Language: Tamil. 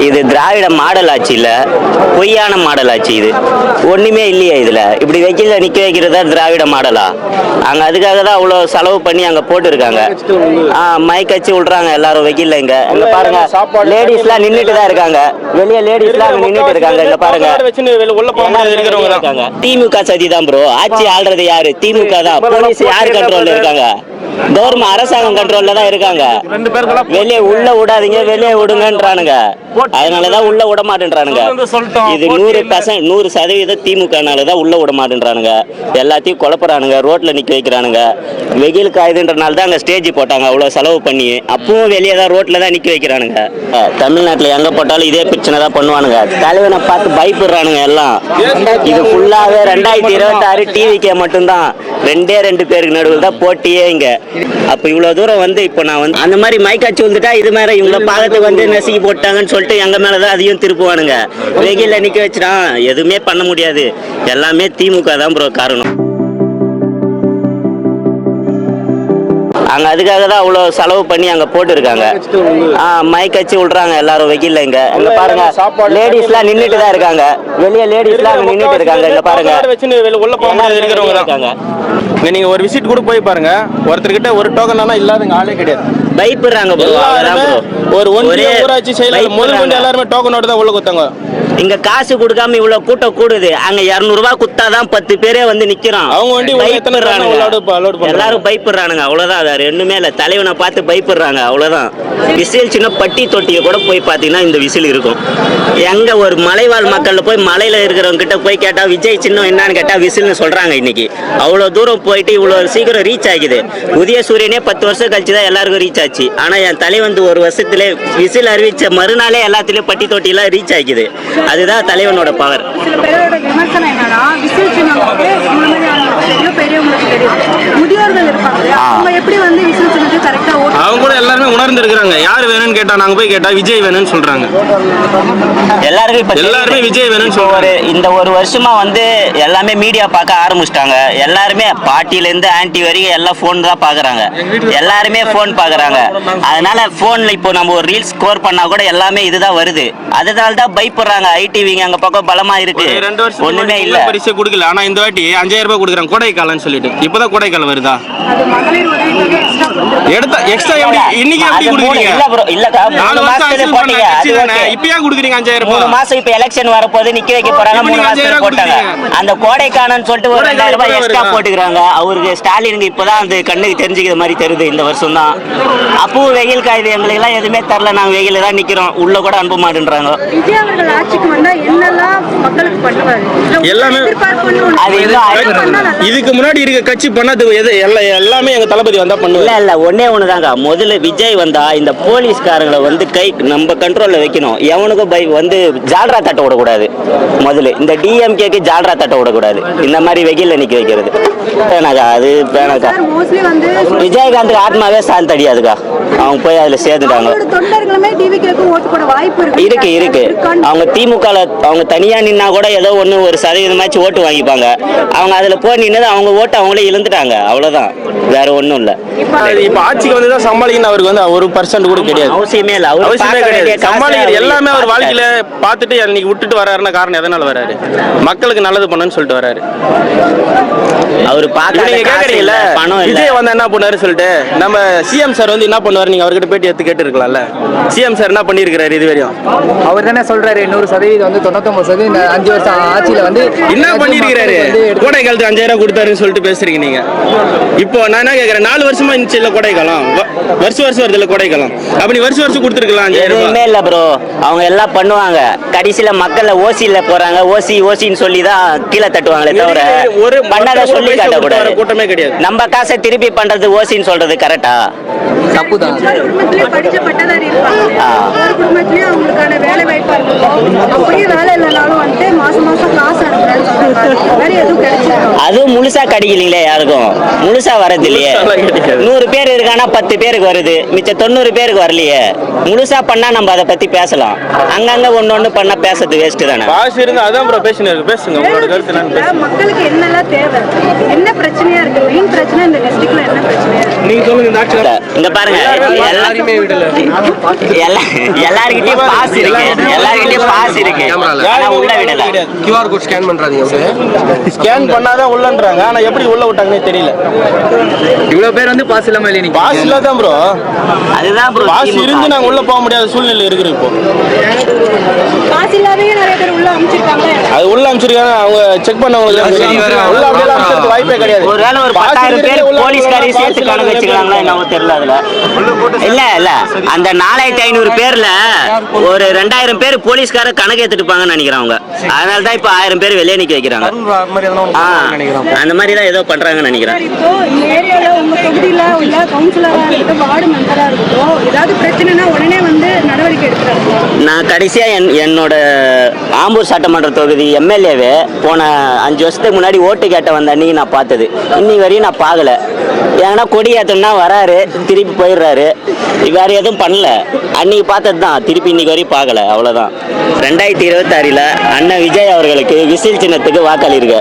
இது திராவிட மாடல் ஆட்சி இல்ல, பொய்யான மாடல் ஆட்சி. இது ஒண்ணுமே இல்லையே இதுல. இப்படி வெயில்ல நிக்க வைக்கிறதா திராவிட மாடலா? அங்க அதுக்காக தான் அவ்வளவு செலவு பண்ணி அங்க போட்டுருக்காங்க. மைக் வச்சு விடுறாங்க எல்லாரும் வெயில்ல. இங்க பாருங்க, லேடிஸ் எல்லாம் நின்றுட்டு தான் இருக்காங்க. வெளியே லேடிஸ் எல்லாம் அங்க நின்றுட்டு இருக்காங்க. இங்க பாருங்க, திமுக சதி தான் ப்ரோ. ஆட்சி ஆள்றது யாரு? திமுக தான். போலீஸ் யாரு கண்ட்ரோல்ல இருக்காங்க? கவர்மெண்ட் அரசாங்கம் கண்ட்ரோல்ல தான் இருக்காங்க. வெளியே உள்ள விடாதீங்க, வெளியே விடுங்கன்றானுங்க. அதனாலதான் உள்ள விட மாட்டேன்றானுங்க. இது 100% திமுகனாலதான் உள்ள விட மாட்டேன்றானுங்க. எல்லாத்தையும் குழப்பறானுங்க, ரோட்ல நிக்க வைக்கிறானுங்க. வெயில் காயுதுன்றனால தான் அங்க ஸ்டேஜ் போட்டாங்க அவ்வளவு செலவு பண்ணி. அப்பவும் வெளியே தான் ரோட்ல தான் நிக்க வைக்கிறானுங்க. தமிழ்நாட்டுல எங்க போட்டாலும் இதே பிரச்சனை தான் பண்ணுவானுங்க. தலைவனை பார்த்து பயப்படுறானுங்க எல்லாம். இது ஃபுல்லாவே 2026 டிவிக்கே மட்டும்தான். 2 பேருக்கு நடுவில் தான் போட்டியே இங்க. அப்ப இவ்வளவு தூரம் வந்து இப்ப நான் வந்து அந்த மாதிரி மைக்காச்சு வந்துட்டா இது மாதிரி இவங்கள பாகத்துக்கு வந்து நசுக்கி போட்டாங்கன்னு சொல்லிட்டு எங்க மேலதான் அதையும் திருப்புவானுங்க. வெயில்ல நிக்க வச்சுனா எதுவுமே பண்ண முடியாது. எல்லாமே திமுக தான் ப்ரோ காரணம். அங்க அதுக்காக தான் அவ்வளவு செலவு பண்ணி அங்க போட்டுருக்காங்க. மைக் வச்சு விடுறாங்க எல்லாரும் வெயில்ல. இங்க பாருங்க, லேடிஸ் எல்லாம் நின்றுட்டு தான் இருக்காங்க. வெளியே லேடிஸ் எல்லாம் அங்க நின்றுட்டு இருக்காங்க. இங்க பாருங்க, நீங்க ஒரு விசிட் கூட போய் பாருங்க, ஒருத்தர்கிட்ட ஒரு டோக்கன் இல்லாதங்க ஆளே கிடையாது. பயப்படுறாங்க ப்ரோ. ஒரு ஒன்றிய ஊராட்சி செயலாளர் முதல் எல்லாருமே டோக்கனோட தான் உள்ள குத்தாங்க. இங்க காசு கொடுக்காம இவ்வளவு கூட்டம் கூடுது. அங்க 200 ரூபாய் குத்தாதான் 10 பேரே வந்து நிக்கிறோம். அவங்க வண்டி எல்லாரும் பயப்படுறானுங்க. அவ்வளவுதான், வேற ஒண்ணுமே இல்ல. தலைவனை பார்த்து பயப்படுறாங்க, அவ்வளவுதான். விசில் சின்ன பட்டி தொட்டிய கூட போய் பாத்தீங்கன்னா இந்த விசில் இருக்கும். எங்க ஒரு மலைவாழ் மக்கள்ல போய் மலையில இருக்கிறவங்க கிட்ட போய் கேட்டா விஜய் சின்னம் என்னன்னு கேட்டா விசில்னு சொல்றாங்க. இன்னைக்கு அவ்வளவு தூரம் போயிட்டு இவ்வளவு சீக்கிரம் ரீச் ஆகிது. உதய சூரியனே 10 வருஷம் கழிச்சுதான் எல்லாருக்கும் ரீச் ஆச்சு. ஆனா என் தலைவன் ஒரு வருஷத்துல விசில் அறிவிச்ச மறுநாளே எல்லாத்திலயும் பட்டி தொட்டி எல்லாம் ரீச் ஆகிது. அதுதான் தலைவனோட பவர். சில பேரோட விமர்சனம் என்னன்னா, விசில் சின்னம் பெரியவங்களுக்கு தெரியும், முதியோர்கள் இருப்பாங்க, அவங்க எப்படி வந்து விசில் சின்னத்தை கரெக்டா ஓட்டு? அவங்க கூட எல்லாருமே உணர்ந்து இருக்காங்க. யார் வேணும்னு கேட்டா நாங்க போய் கேட்டா விஜய் வேணும்னு சொல்றாங்க. எல்லாருமே விஜய் வேணும்னு சொல்றாங்க. இந்த ஒரு வருஷமா வந்து எல்லாமே மீடியா பார்க்க ஆரம்பிச்சிட்டாங்க. எல்லாருமே பாட்டில இருந்து ஆன்டி வரைக்கும் எல்லாம் போன் தான் பாக்குறாங்க. எல்லாருமே போன் பாக்குறாங்க. அதனால போன்ல இப்போ நம்ம ஒரு ரீல்ஸ் ஸ்கோர் பண்ணா கூட எல்லாமே இதுதான் வருது. அதனால தான் பயப்படுறாங்க. ஐடிவிங்க அங்க பக்கம் பலமா இருக்கு. 2 வருஷம் ஒண்ணுமே இல்ல, பரிசு கொடுக்கல. ஆனா இந்த வாட்டி 5000 ரூபாய் கொடுக்குறாங்க கோடைக்காலன்னு சொல்லிட்டு. இப்பதான் கோடைக்காலம் வருதா? எடுத்தா எக்ஸ்ட்ரா எப்படி இன்னைக்கு எப்படி கொடுக்குறீங்க? இல்ல ப்ரோ, இல்லக்கா 4 மாசத்துல போட்டீங்க. இப்பயா கொடுக்குறீங்க 5000 ரூபாய்? 3 மாசம் இப்ப எலெக்ஷன் வரப்போது நிக்க வைக்க போறாங்க. 3 மாசத்துல போட்டாங்க. அந்த கோடைக்காலன்னு சொல்லிட்டு ஒரு 2000 ரூபாய் எக்ஸ்ட்ரா போட்டுக்கிறாங்க. அவருக்கு ஸ்டாலினுக்கு இப்பதான் அந்த கண்ணுக்கு தெரிஞ்சுக்கிற மாதிரி தெரியுது இந்த வருஷம் தான். அப்பவும் வெயில் காயுது. எங்களுக்கு எல்லாம் எதுவுமே தரல. நாங்க வெயில தான் நிக்கிறோம். உள்ள கூட அனுப்ப மாட்டேன்றாங்க. விஜய் அவர்கள் ஆட்சிக்கு வந்தா என்னெல்லாம் மக்களுக்கு பண்ணுவாரு? எல்லாமே இதுக்கு முன்னாடி இருக்க கட்சி பண்ணது எல்லாமே எங்க தளபதி வந்தா பண்ணுவாங்க. இல்ல ஒன்னே ஒண்ணுதாங்க. முதல்ல விஜய் வந்தா இந்த போலீஸ்காரங்களை வந்து கை நம்ம கண்ட்ரோல்ல வைக்கணும். எவனுக்கும் வந்து ஜால்ரா தட்ட விடக்கூடாது. முதல்ல இந்த டிஎம்கேக்கு ஜால்ரா தட்ட விடக்கூடாது. இந்த மாதிரி வெயில்ல நிக்க வைக்கிறது பேனாக்கா. அது பேனாக்கா விஜயகாந்த் ஆத்மாவே சாந்த் அடியாதுக்கா. அவங்க போய் அதுல சேர்த்துட்டாங்க. இருக்கு. அவங்க திமுக அவங்க தனியா நின்னா கூட ஏதோ ஒண்ணு ஒரு சதவீதமாச்சும் ஓட்டு வாங்கிப்பாங்க. அவங்க அதுல போய் நின்னது அவங்க ஓட்டு அவங்களே இழந்துட்டாங்க. அவ்வளவுதான், வேற ஒண்ணும் இல்ல. இப்ப ஆட்சிக்கு வந்துதான் சமாளிக்கணும். அவருக்கு வந்து 1% கூட கிடையாது. அவசியமே இல்ல. சமாளிக்கிறது எல்லாமே அவர் வாழ்க்கையில பார்த்துட்டு இன்னைக்கு விட்டுட்டு வராருன்னா காரணம் எதனால வராரு? மக்களுக்கு நல்லது பண்ணணும்னு சொல்லிட்டு வராரு. அவரு நீங்க கேக்குறீங்கல்ல விஜய் வந்து என்ன பண்ணாரு சொல்லிட்டு. நம்ம சிஎம் சார் வந்து என்ன பண்ணுவாரு? நீங்க அவர்கிட்ட பேட்டி எடுத்து கேட்டு இருக்கலாம்ல. சிஎம் சார் என்ன பண்ணிருக்காரு இது வரையும்? அவர் தானே சொல்றாரு 100% வந்து 99% இந்த 5 வருஷம் ஆட்சியில வந்து என்ன பண்ணிருக்காரு? கோடை காலத்துக்கு 5000 கொடுத்தாருன்னு சொல்லிட்டு பேசுறீங்க நீங்க. இப்போ நான் என்ன கேக்குறேன், 4 வருஷமா இருந்துச்சு இல்ல கோடை காலம், வருஷம் வருது இல்ல கோடை காலம். அப்படி வருஷம் கொடுத்துருக்கலாம். 5000 எதுவுமே இல்ல ப்ரோ. அவங்க எல்லாம் பண்ணுவாங்க. கடைசியில மக்கள் ஓசியில போறாங்க. ஓசின்னு சொல்லி தான் கீழே தட்டுவாங்களே தவிர ஒரு பண்ணாத சொல்லி காட்ட கூடாது. கூட்டமே கிடையாது. நம்ம காசை திருப்பி பண்றது ஓசின்னு சொல்றது கரெக்டா? தப்புதான். படிச்ச பட்டதாரி இருப்பாங்க. ஒரு குடும்பத்திலயும் அவங்களுக்கான வேலை வாய்ப்பு இருக்கும். அப்படியே வேலை இல்லைனாலும் வந்து மாசம் மாசம் காசு அனுப்புறேன்னு சொல்றாங்க. வேற எதுவும் கிடைச்சிருக்கா? அதுவும் முழுசா கிடைக்கலீங்களே யாருக்கும், முழுசா வரது இல்லையே. 100 பேர் இருக்கானா 10 பேருக்கு வருது, மிச்ச 90 பேருக்கு வரலையே. முழுசா பண்ணா நம்ம அதை பத்தி பேசலாம், அங்கங்க ஒண்ணு பண்ணா பேசுறது வேஸ்ட் தானே. பாஸ் இருந்தா அதான் ப்ரோ பேசுங்க, உங்களோட கருத்து என்னன்னு பேசுங்க. மக்களுக்கு என்னெல்லாம் தேவை, என்ன பிரச்சனையா இருக்கு, மெயின் பிரச்சனை இந்த டிஸ்ட்ரிக்ட்ல என்ன பிரச்சனையா இருக்கு? நீங்க சொல்லுங்க இந்த ஆட்சி இங்க பாருங்க, எல்லார்கிட்டயும் பாஸ் இருக்கு, எல்லார்கிட்டயும் பாஸ் இருக்கு, ஆனா உள்ள விடல. QR கோட் ஸ்கேன் பண்றாதீங்க. ஸ்கேன் பண்ணாதான் உள்ளன்றாங்க, ஆனா எப்படி உள்ள விட்டாங்கன்னே தெரியல. இவ்வளவு பேர் வந்து பாஸ் இல்லாம வெளியே நிக்க பாஸ் இல்லாதான் ப்ரோ, அதுதான் bro பாஸ் திமுக. இருந்து நாங்க உள்ள போக முடியாத சூழ்நிலை இருக்குது இப்போ. காசு இல்லாதவே நிறைய பேர் உள்ள அனுப்பிச்சிருக்காங்க. அது உள்ள அமைச்சிருக்காங்க, அவங்க செக் பண்ணவங்களுக்கு உள்ள அப்படியே அமைச்சிருக்க வாய்ப்பே கிடையாது. ஒருவேளை ஒரு 10,000 பேர் போலீஸ்காரையும் சேர்த்து கணக்கு வச்சுக்கலாங்களா என்னவோ தெரியல. அதுல இல்ல அந்த 4500 பேர்ல ஒரு 2000 பேர் போலீஸ்கார கணக்கு எடுத்துட்டு இருப்பாங்கன்னு நினைக்கிறேன் அவங்க. அதனால தான் இப்ப 1000 பேர் வெளியே நிக்க வைக்கிறாங்க. அந்த மாதிரி தான் ஏதோ பண்றாங்கன்னு நினைக்கிறேன். இப்போ இந்த ஏரியால உங்க தொகுதியில உள்ள கவுன்சிலரா இருக்கட்டும், வார்டு மெம்பரா இருக்கட்டும், ஏதாவது பிரச்சனைனா உடனே வந்து நடவடிக்கை எடுக்கிறாங்க. நான் கடைசியா என்னோட ஆம்பூர் சட்டமன்ற தொகுதி எம்எல்ஏவே போன 5 வருஷத்துக்கு முன்னாடி ஓட்டு கேட்ட வந்த அன்னைக்கு நான் பார்த்தது. இன்னி வரையும் நான் பார்க்கல. ஏன்னா கொடி ஏற்றம்னா வராரு, திருப்பி போயிடுறாரு, வேற எதுவும் பண்ணல. அன்னைக்கு பார்த்தது தான், திருப்பி இன்னைக்கு வரையும் பார்க்கல. அவ்வளோதான். 2026 அண்ணன் விஜய் அவர்களுக்கு விசில் சின்னத்துக்கு வாக்களிருக்க.